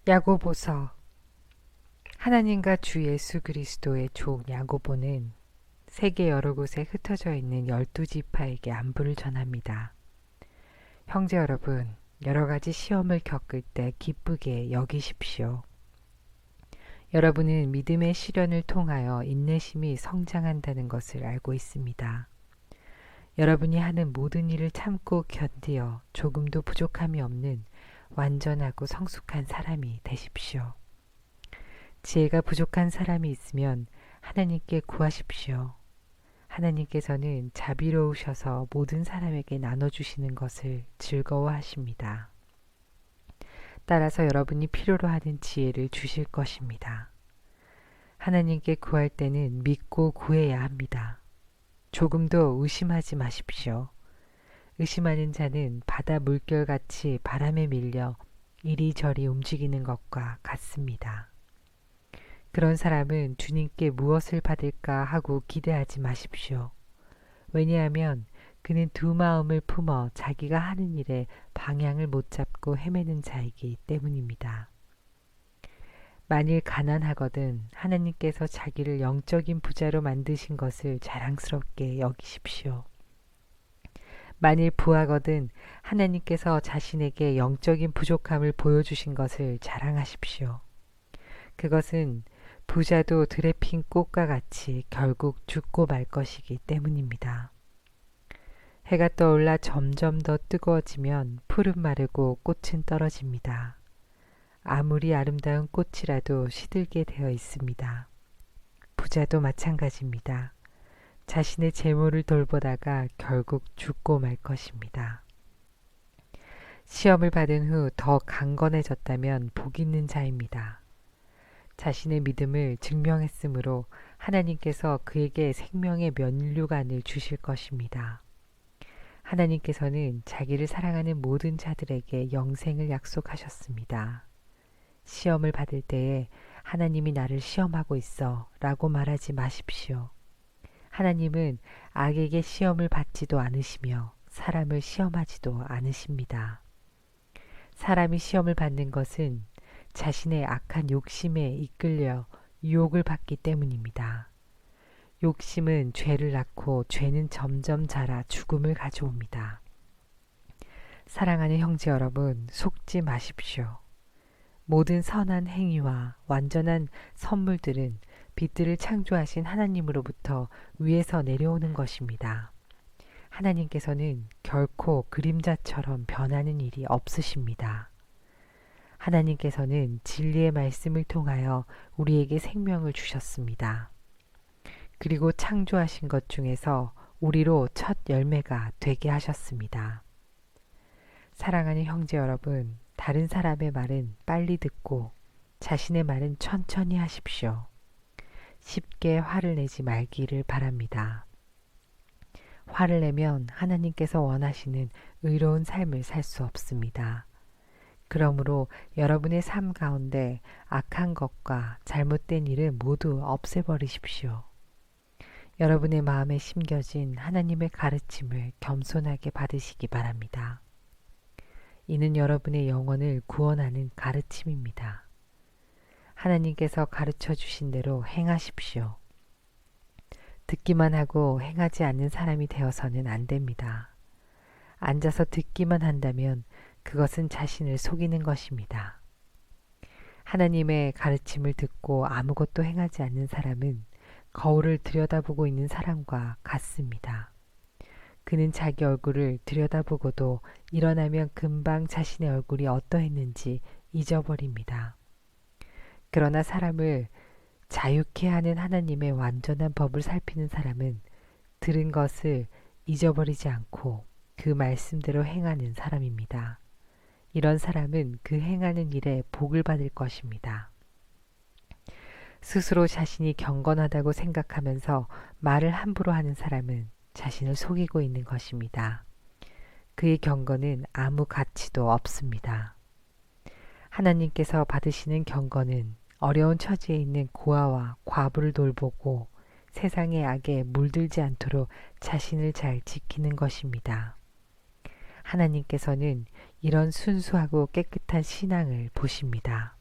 야고보서. 하나님과 주 예수 그리스도의 종 야고보는 세계 여러 곳에 흩어져 있는 12지파에게 안부를 전합니다. 형제 여러분, 여러 가지 시험을 겪을 때 기쁘게 여기십시오. 여러분은 믿음의 시련을 통하여 인내심이 성장한다는 것을 알고 있습니다. 여러분이 하는 모든 일을 참고 견디어 조금도 부족함이 없는 완전하고 성숙한 사람이 되십시오. 지혜가 부족한 사람이 있으면 하나님께 구하십시오. 하나님께서는 자비로우셔서 모든 사람에게 나눠주시는 것을 즐거워하십니다. 따라서 여러분이 필요로 하는 지혜를 주실 것입니다. 하나님께 구할 때는 믿고 구해야 합니다. 조금도 의심하지 마십시오. 의심하는 자는 바다 물결같이 바람에 밀려 이리저리 움직이는 것과 같습니다. 그런 사람은 주님께 무엇을 받을까 하고 기대하지 마십시오. 왜냐하면 그는 두 마음을 품어 자기가 하는 일에 방향을 못 잡고 헤매는 자이기 때문입니다. 만일 가난하거든 하나님께서 자기를 영적인 부자로 만드신 것을 자랑스럽게 여기십시오. 만일 부하거든 하나님께서 자신에게 영적인 부족함을 보여주신 것을 자랑하십시오. 그것은 부자도 들에 핀 꽃과 같이 결국 죽고 말 것이기 때문입니다. 해가 떠올라 점점 더 뜨거워지면 풀은 마르고 꽃은 떨어집니다. 아무리 아름다운 꽃이라도 시들게 되어 있습니다. 부자도 마찬가지입니다. 자신의 재물을 돌보다가 결국 죽고 말 것입니다. 시험을 받은 후 더 강건해졌다면 복 있는 자입니다. 자신의 믿음을 증명했으므로 하나님께서 그에게 생명의 면류관을 주실 것입니다. 하나님께서는 자기를 사랑하는 모든 자들에게 영생을 약속하셨습니다. 시험을 받을 때에 하나님이 나를 시험하고 있어 라고 말하지 마십시오. 하나님은 악에게 시험을 받지도 않으시며 사람을 시험하지도 않으십니다. 사람이 시험을 받는 것은 자신의 악한 욕심에 이끌려 유혹을 받기 때문입니다. 욕심은 죄를 낳고 죄는 점점 자라 죽음을 가져옵니다. 사랑하는 형제 여러분, 속지 마십시오. 모든 선한 행위와 완전한 선물들은 빛들을 창조하신 하나님으로부터 위에서 내려오는 것입니다. 하나님께서는 결코 그림자처럼 변하는 일이 없으십니다. 하나님께서는 진리의 말씀을 통하여 우리에게 생명을 주셨습니다. 그리고 창조하신 것 중에서 우리로 첫 열매가 되게 하셨습니다. 사랑하는 형제 여러분, 다른 사람의 말은 빨리 듣고 자신의 말은 천천히 하십시오. 쉽게 화를 내지 말기를 바랍니다. 화를 내면 하나님께서 원하시는 의로운 삶을 살 수 없습니다. 그러므로 여러분의 삶 가운데 악한 것과 잘못된 일을 모두 없애버리십시오. 여러분의 마음에 심겨진 하나님의 가르침을 겸손하게 받으시기 바랍니다. 이는 여러분의 영혼을 구원하는 가르침입니다. 하나님께서 가르쳐 주신 대로 행하십시오. 듣기만 하고 행하지 않는 사람이 되어서는 안 됩니다. 앉아서 듣기만 한다면 그것은 자신을 속이는 것입니다. 하나님의 가르침을 듣고 아무것도 행하지 않는 사람은 거울을 들여다보고 있는 사람과 같습니다. 그는 자기 얼굴을 들여다보고도 일어나면 금방 자신의 얼굴이 어떠했는지 잊어버립니다. 그러나 사람을 자유케 하는 하나님의 완전한 법을 살피는 사람은 들은 것을 잊어버리지 않고 그 말씀대로 행하는 사람입니다. 이런 사람은 그 행하는 일에 복을 받을 것입니다. 스스로 자신이 경건하다고 생각하면서 말을 함부로 하는 사람은 자신을 속이고 있는 것입니다. 그의 경건은 아무 가치도 없습니다. 하나님께서 받으시는 경건은 어려운 처지에 있는 고아와 과부를 돌보고 세상의 악에 물들지 않도록 자신을 잘 지키는 것입니다. 하나님께서는 이런 순수하고 깨끗한 신앙을 보십니다.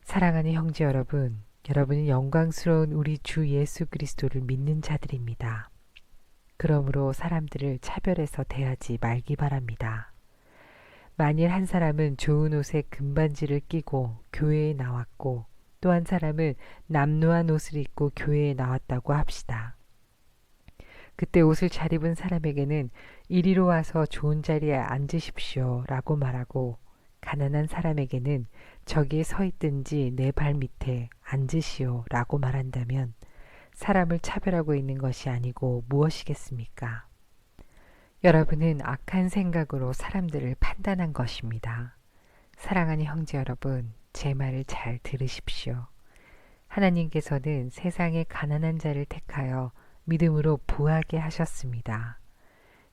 사랑하는 형제 여러분, 여러분은 영광스러운 우리 주 예수 그리스도를 믿는 자들입니다. 그러므로 사람들을 차별해서 대하지 말기 바랍니다. 만일 한 사람은 좋은 옷에 금반지를 끼고 교회에 나왔고 또 한 사람은 남루한 옷을 입고 교회에 나왔다고 합시다. 그때 옷을 잘 입은 사람에게는 이리로 와서 좋은 자리에 앉으십시오 라고 말하고 가난한 사람에게는 저기에 서 있든지 내 발 밑에 앉으시오 라고 말한다면 사람을 차별하고 있는 것이 아니고 무엇이겠습니까? 여러분은 악한 생각으로 사람들을 판단한 것입니다. 사랑하는 형제 여러분, 제 말을 잘 들으십시오. 하나님께서는 세상의 가난한 자를 택하여 믿음으로 부하게 하셨습니다.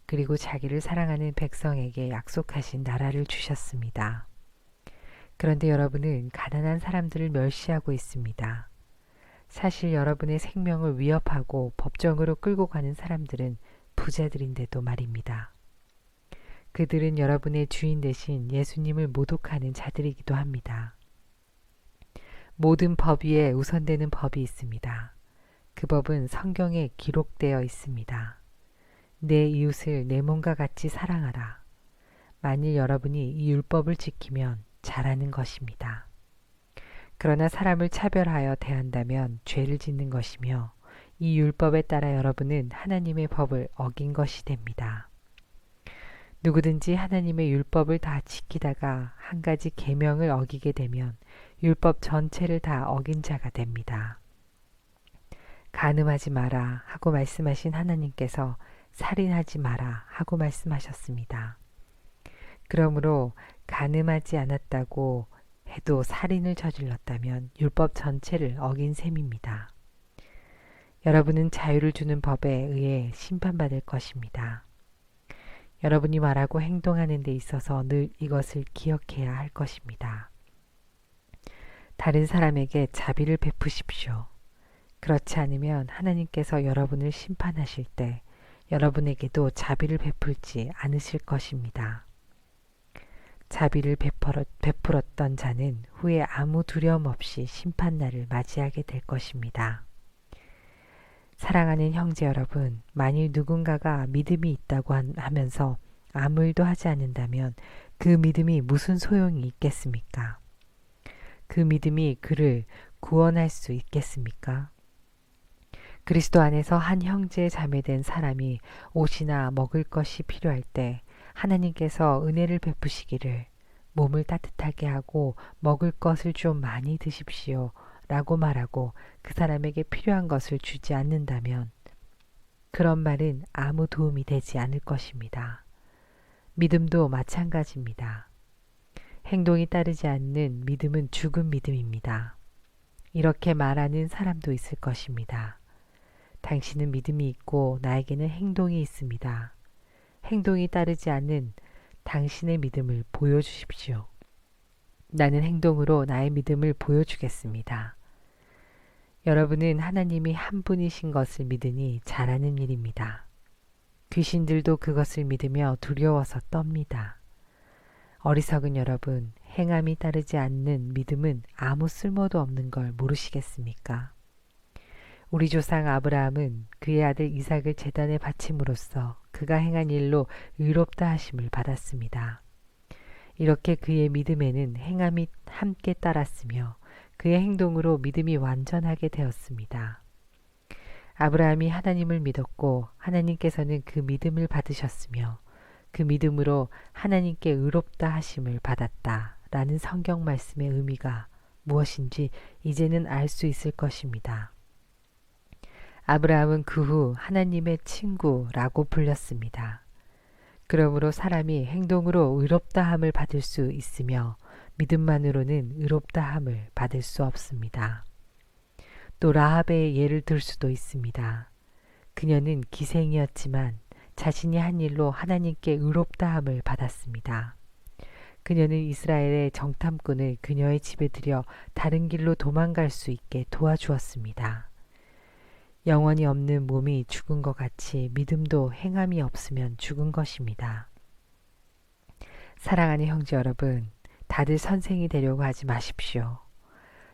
그리고 자기를 사랑하는 백성에게 약속하신 나라를 주셨습니다. 그런데 여러분은 가난한 사람들을 멸시하고 있습니다. 사실 여러분의 생명을 위협하고 법정으로 끌고 가는 사람들은 부자들인데도 말입니다. 그들은 여러분의 주인 대신 예수님을 모독하는 자들이기도 합니다. 모든 법 위에 우선되는 법이 있습니다. 그 법은 성경에 기록되어 있습니다. 내 이웃을 내 몸과 같이 사랑하라. 만일 여러분이 이 율법을 지키면 잘하는 것입니다. 그러나 사람을 차별하여 대한다면 죄를 짓는 것이며 이 율법에 따라 여러분은 하나님의 법을 어긴 것이 됩니다. 누구든지 하나님의 율법을 다 지키다가 한 가지 계명을 어기게 되면 율법 전체를 다 어긴 자가 됩니다. 간음하지 마라 하고 말씀하신 하나님께서 살인하지 마라 하고 말씀하셨습니다. 그러므로 간음하지 않았다고 해도 살인을 저질렀다면 율법 전체를 어긴 셈입니다. 여러분은 자유를 주는 법에 의해 심판받을 것입니다. 여러분이 말하고 행동하는 데 있어서 늘 이것을 기억해야 할 것입니다. 다른 사람에게 자비를 베푸십시오. 그렇지 않으면 하나님께서 여러분을 심판하실 때 여러분에게도 자비를 베풀지 않으실 것입니다. 자비를 베풀었던 자는 후에 아무 두려움 없이 심판날을 맞이하게 될 것입니다. 사랑하는 형제 여러분, 만일 누군가가 믿음이 있다고 하면서 아무 일도 하지 않는다면 그 믿음이 무슨 소용이 있겠습니까? 그 믿음이 그를 구원할 수 있겠습니까? 그리스도 안에서 한 형제 자매된 사람이 옷이나 먹을 것이 필요할 때 하나님께서 은혜를 베푸시기를 몸을 따뜻하게 하고 먹을 것을 좀 많이 드십시오 라고 말하고 그 사람에게 필요한 것을 주지 않는다면 그런 말은 아무 도움이 되지 않을 것입니다. 믿음도 마찬가지입니다. 행동이 따르지 않는 믿음은 죽은 믿음입니다. 이렇게 말하는 사람도 있을 것입니다. 당신은 믿음이 있고 나에게는 행동이 있습니다. 행동이 따르지 않는 당신의 믿음을 보여주십시오. 나는 행동으로 나의 믿음을 보여주겠습니다. 여러분은 하나님이 한 분이신 것을 믿으니 잘하는 일입니다. 귀신들도 그것을 믿으며 두려워서 떱니다. 어리석은 여러분, 행함이 따르지 않는 믿음은 아무 쓸모도 없는 걸 모르시겠습니까? 우리 조상 아브라함은 그의 아들 이삭을 제단에 바침으로써 그가 행한 일로 의롭다 하심을 받았습니다. 이렇게 그의 믿음에는 행함이 함께 따랐으며 그의 행동으로 믿음이 완전하게 되었습니다. 아브라함이 하나님을 믿었고 하나님께서는 그 믿음을 받으셨으며 그 믿음으로 하나님께 의롭다 하심을 받았다 라는 성경 말씀의 의미가 무엇인지 이제는 알 수 있을 것입니다. 아브라함은 그 후 하나님의 친구라고 불렸습니다. 그러므로 사람이 행동으로 의롭다함을 받을 수 있으며 믿음만으로는 의롭다함을 받을 수 없습니다. 또 라합의 예를 들 수도 있습니다. 그녀는 기생이었지만 자신이 한 일로 하나님께 의롭다함을 받았습니다. 그녀는 이스라엘의 정탐꾼을 그녀의 집에 들여 다른 길로 도망갈 수 있게 도와주었습니다. 영원히 없는 몸이 죽은 것 같이 믿음도 행함이 없으면 죽은 것입니다. 사랑하는 형제 여러분, 다들 선생이 되려고 하지 마십시오.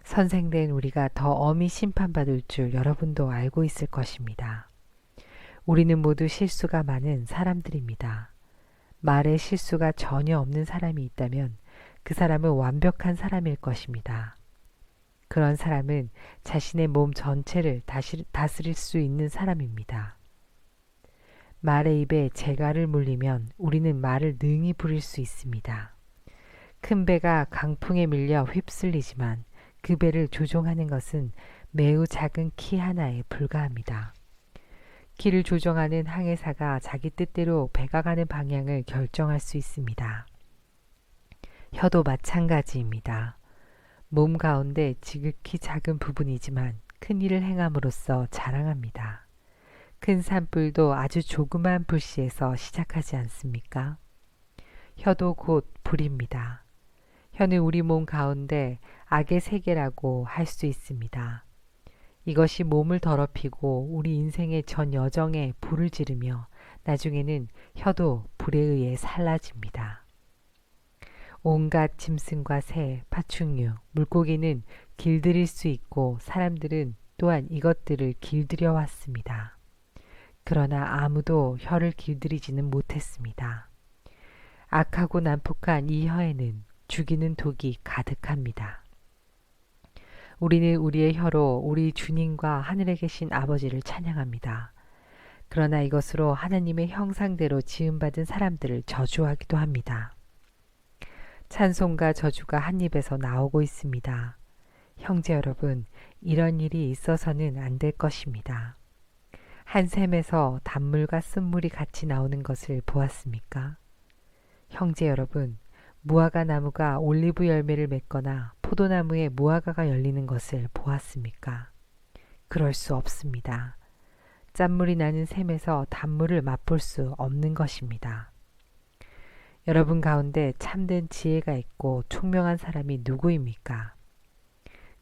선생된 우리가 더 엄히 심판받을 줄 여러분도 알고 있을 것입니다. 우리는 모두 실수가 많은 사람들입니다. 말에 실수가 전혀 없는 사람이 있다면 그 사람은 완벽한 사람일 것입니다. 그런 사람은 자신의 몸 전체를 다스릴 수 있는 사람입니다. 말의 입에 재갈을 물리면 우리는 말을 능히 부릴 수 있습니다. 큰 배가 강풍에 밀려 휩쓸리지만 그 배를 조종하는 것은 매우 작은 키 하나에 불과합니다. 키를 조정하는 항해사가 자기 뜻대로 배가 가는 방향을 결정할 수 있습니다. 혀도 마찬가지입니다. 몸 가운데 지극히 작은 부분이지만 큰 일을 행함으로써 자랑합니다. 큰 산불도 아주 조그만 불씨에서 시작하지 않습니까? 혀도 곧 불입니다. 혀는 우리 몸 가운데 악의 세계라고 할 수 있습니다. 이것이 몸을 더럽히고 우리 인생의 전 여정에 불을 지르며 나중에는 혀도 불에 의해 살라집니다. 온갖 짐승과 새, 파충류, 물고기는 길들일 수 있고 사람들은 또한 이것들을 길들여 왔습니다. 그러나 아무도 혀를 길들이지는 못했습니다. 악하고 난폭한 이 혀에는 죽이는 독이 가득합니다. 우리는 우리의 혀로 우리 주님과 하늘에 계신 아버지를 찬양합니다. 그러나 이것으로 하나님의 형상대로 지음받은 사람들을 저주하기도 합니다. 찬송과 저주가 한 입에서 나오고 있습니다. 형제 여러분, 이런 일이 있어서는 안 될 것입니다. 한 샘에서 단물과 쓴물이 같이 나오는 것을 보았습니까? 형제 여러분, 무화과 나무가 올리브 열매를 맺거나 포도나무에 무화과가 열리는 것을 보았습니까? 그럴 수 없습니다. 짠물이 나는 샘에서 단물을 맛볼 수 없는 것입니다. 여러분 가운데 참된 지혜가 있고 총명한 사람이 누구입니까?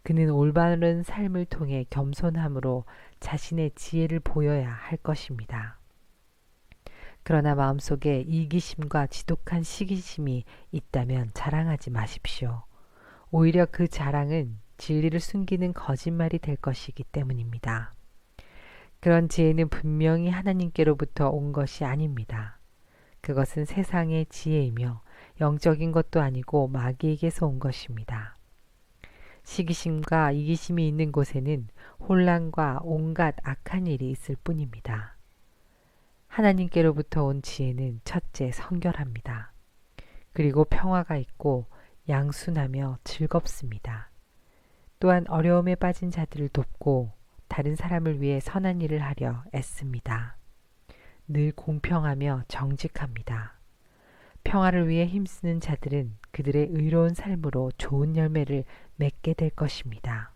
그는 올바른 삶을 통해 겸손함으로 자신의 지혜를 보여야 할 것입니다. 그러나 마음속에 이기심과 지독한 시기심이 있다면 자랑하지 마십시오. 오히려 그 자랑은 진리를 숨기는 거짓말이 될 것이기 때문입니다. 그런 지혜는 분명히 하나님께로부터 온 것이 아닙니다. 그것은 세상의 지혜이며 영적인 것도 아니고 마귀에게서 온 것입니다. 시기심과 이기심이 있는 곳에는 혼란과 온갖 악한 일이 있을 뿐입니다. 하나님께로부터 온 지혜는 첫째 성결합니다. 그리고 평화가 있고 양순하며 즐겁습니다. 또한 어려움에 빠진 자들을 돕고 다른 사람을 위해 선한 일을 하려 애씁니다. 늘 공평하며 정직합니다. 평화를 위해 힘쓰는 자들은 그들의 의로운 삶으로 좋은 열매를 맺게 될 것입니다.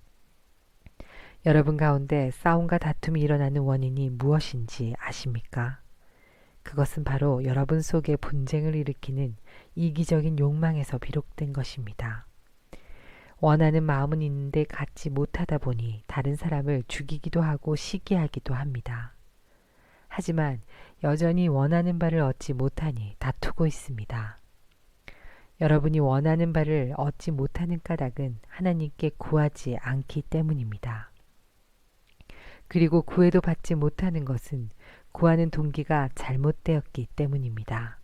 여러분 가운데 싸움과 다툼이 일어나는 원인이 무엇인지 아십니까? 그것은 바로 여러분 속에 분쟁을 일으키는 이기적인 욕망에서 비롯된 것입니다. 원하는 마음은 있는데 갖지 못하다 보니 다른 사람을 죽이기도 하고 시기하기도 합니다. 하지만 여전히 원하는 바를 얻지 못하니 다투고 있습니다. 여러분이 원하는 바를 얻지 못하는 까닭은 하나님께 구하지 않기 때문입니다. 그리고 구해도 받지 못하는 것은 구하는 동기가 잘못되었기 때문입니다.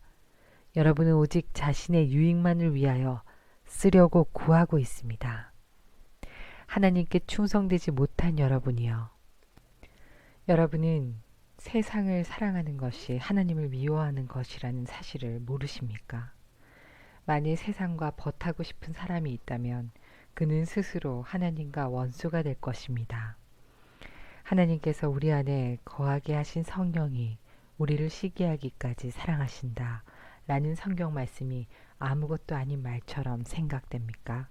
여러분은 오직 자신의 유익만을 위하여 쓰려고 구하고 있습니다. 하나님께 충성되지 못한 여러분이요. 여러분은 세상을 사랑하는 것이 하나님을 미워하는 것이라는 사실을 모르십니까? 만일 세상과 벗하고 싶은 사람이 있다면 그는 스스로 하나님과 원수가 될 것입니다. 하나님께서 우리 안에 거하게 하신 성령이 우리를 시기하기까지 사랑하신다 라는 성경 말씀이 아무것도 아닌 말처럼 생각됩니까?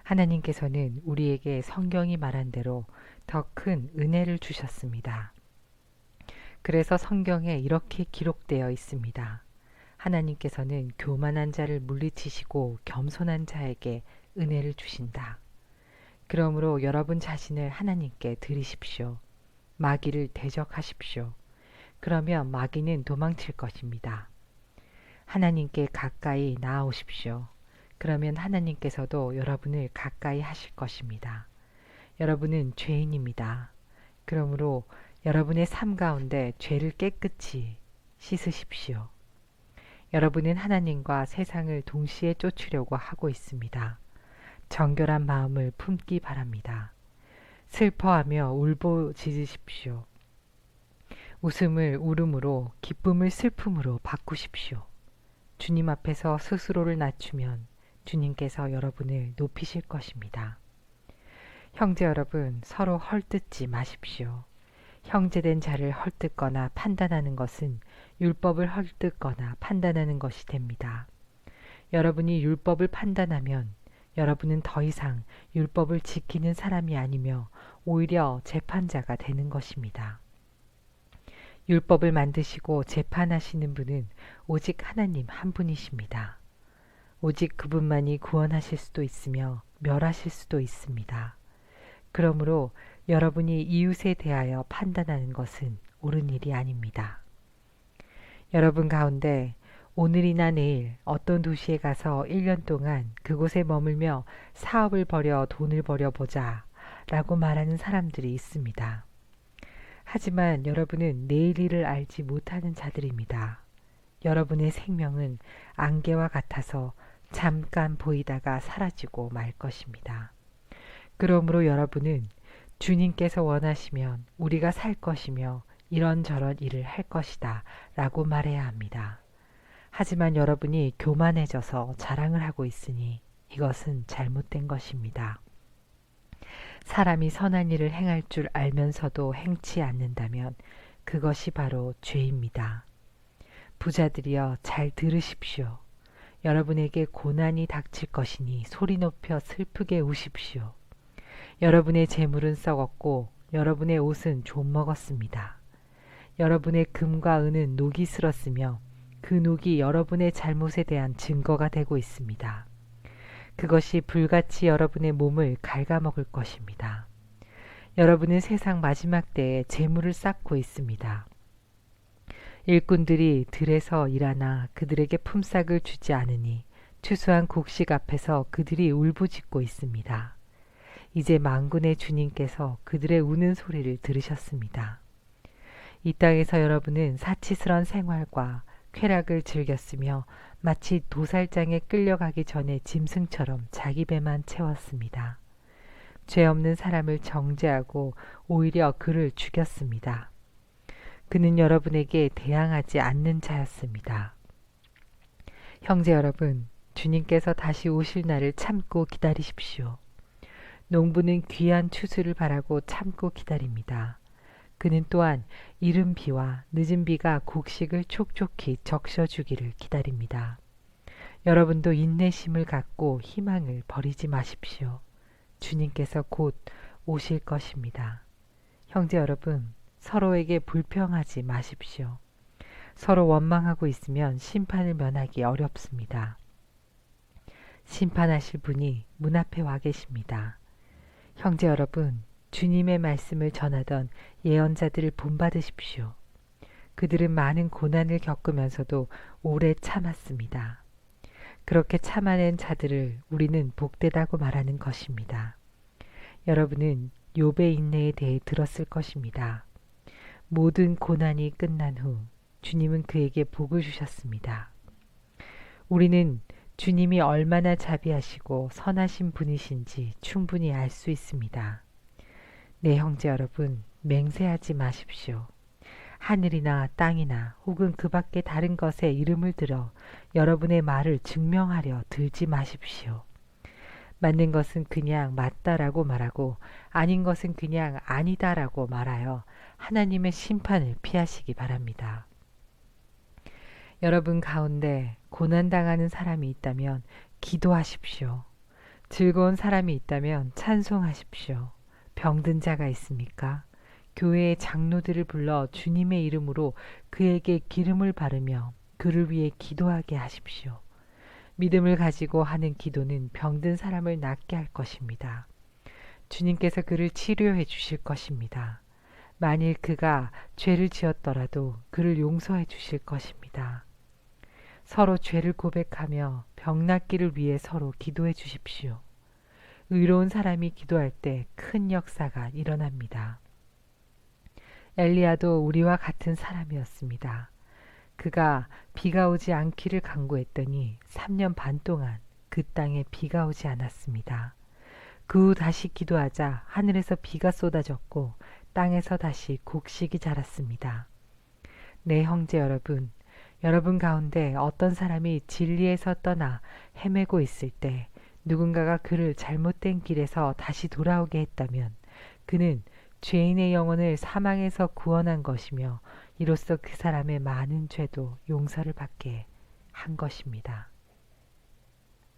하나님께서는 우리에게 성경이 말한 대로 더 큰 은혜를 주셨습니다. 그래서 성경에 이렇게 기록되어 있습니다. 하나님께서는 교만한 자를 물리치시고 겸손한 자에게 은혜를 주신다. 그러므로 여러분 자신을 하나님께 드리십시오. 마귀를 대적하십시오. 그러면 마귀는 도망칠 것입니다. 하나님께 가까이 나아오십시오. 그러면 하나님께서도 여러분을 가까이 하실 것입니다. 여러분은 죄인입니다. 그러므로 여러분의 삶 가운데 죄를 깨끗이 씻으십시오. 여러분은 하나님과 세상을 동시에 쫓으려고 하고 있습니다. 정결한 마음을 품기 바랍니다. 슬퍼하며 울부짖으십시오. 웃음을 울음으로, 기쁨을 슬픔으로 바꾸십시오. 주님 앞에서 스스로를 낮추면 주님께서 여러분을 높이실 것입니다. 형제 여러분, 서로 헐뜯지 마십시오. 형제된 자를 헐뜯거나 판단하는 것은 율법을 헐뜯거나 판단하는 것이 됩니다. 여러분이 율법을 판단하면 여러분은 더 이상 율법을 지키는 사람이 아니며 오히려 재판자가 되는 것입니다. 율법을 만드시고 재판하시는 분은 오직 하나님 한 분이십니다. 오직 그분만이 구원하실 수도 있으며 멸하실 수도 있습니다. 그러므로 여러분이 이웃에 대하여 판단하는 것은 옳은 일이 아닙니다. 여러분 가운데 오늘이나 내일 어떤 도시에 가서 1년 동안 그곳에 머물며 사업을 벌여 돈을 벌여보자 라고 말하는 사람들이 있습니다. 하지만 여러분은 내일 일을 알지 못하는 자들입니다. 여러분의 생명은 안개와 같아서 잠깐 보이다가 사라지고 말 것입니다. 그러므로 여러분은 주님께서 원하시면 우리가 살 것이며 이런저런 일을 할 것이다 라고 말해야 합니다. 하지만 여러분이 교만해져서 자랑을 하고 있으니 이것은 잘못된 것입니다. 사람이 선한 일을 행할 줄 알면서도 행치 않는다면 그것이 바로 죄입니다. 부자들이여 잘 들으십시오. 여러분에게 고난이 닥칠 것이니 소리 높여 슬프게 우십시오. 여러분의 재물은 썩었고 여러분의 옷은 좀 먹었습니다. 여러분의 금과 은은 녹이 슬었으며 그 녹이 여러분의 잘못에 대한 증거가 되고 있습니다. 그것이 불같이 여러분의 몸을 갉아먹을 것입니다. 여러분은 세상 마지막 때에 재물을 쌓고 있습니다. 일꾼들이 들에서 일하나 그들에게 품삯을 주지 않으니 추수한 곡식 앞에서 그들이 울부짖고 있습니다. 이제 만군의 주님께서 그들의 우는 소리를 들으셨습니다. 이 땅에서 여러분은 사치스런 생활과 쾌락을 즐겼으며 마치 도살장에 끌려가기 전에 짐승처럼 자기 배만 채웠습니다. 죄 없는 사람을 정죄하고 오히려 그를 죽였습니다. 그는 여러분에게 대항하지 않는 자였습니다. 형제 여러분, 주님께서 다시 오실 날을 참고 기다리십시오. 농부는 귀한 추수를 바라고 참고 기다립니다. 그는 또한 이른 비와 늦은 비가 곡식을 촉촉히 적셔주기를 기다립니다. 여러분도 인내심을 갖고 희망을 버리지 마십시오. 주님께서 곧 오실 것입니다. 형제 여러분, 서로에게 불평하지 마십시오. 서로 원망하고 있으면 심판을 면하기 어렵습니다. 심판하실 분이 문 앞에 와 계십니다. 형제 여러분, 주님의 말씀을 전하던 예언자들을 본받으십시오. 그들은 많은 고난을 겪으면서도 오래 참았습니다. 그렇게 참아낸 자들을 우리는 복되다고 말하는 것입니다. 여러분은 욥의 인내에 대해 들었을 것입니다. 모든 고난이 끝난 후 주님은 그에게 복을 주셨습니다. 우리는 주님이 얼마나 자비하시고 선하신 분이신지 충분히 알 수 있습니다. 네, 형제 여러분, 맹세하지 마십시오. 하늘이나 땅이나 혹은 그 밖의 다른 것에 이름을 들어 여러분의 말을 증명하려 들지 마십시오. 맞는 것은 그냥 맞다라고 말하고 아닌 것은 그냥 아니다라고 말하여 하나님의 심판을 피하시기 바랍니다. 여러분 가운데 고난당하는 사람이 있다면 기도하십시오. 즐거운 사람이 있다면 찬송하십시오. 병든 자가 있습니까? 교회의 장로들을 불러 주님의 이름으로 그에게 기름을 바르며 그를 위해 기도하게 하십시오. 믿음을 가지고 하는 기도는 병든 사람을 낫게 할 것입니다. 주님께서 그를 치료해 주실 것입니다. 만일 그가 죄를 지었더라도 그를 용서해 주실 것입니다. 서로 죄를 고백하며 병낫기를 위해 서로 기도해 주십시오. 의로운 사람이 기도할 때 큰 역사가 일어납니다. 엘리야도 우리와 같은 사람이었습니다. 그가 비가 오지 않기를 간구했더니 3년 반 동안 그 땅에 비가 오지 않았습니다. 그 후 다시 기도하자 하늘에서 비가 쏟아졌고 땅에서 다시 곡식이 자랐습니다. 네, 형제 여러분, 여러분 가운데 어떤 사람이 진리에서 떠나 헤매고 있을 때 누군가가 그를 잘못된 길에서 다시 돌아오게 했다면 그는 죄인의 영혼을 사망에서 구원한 것이며 이로써 그 사람의 많은 죄도 용서를 받게 한 것입니다.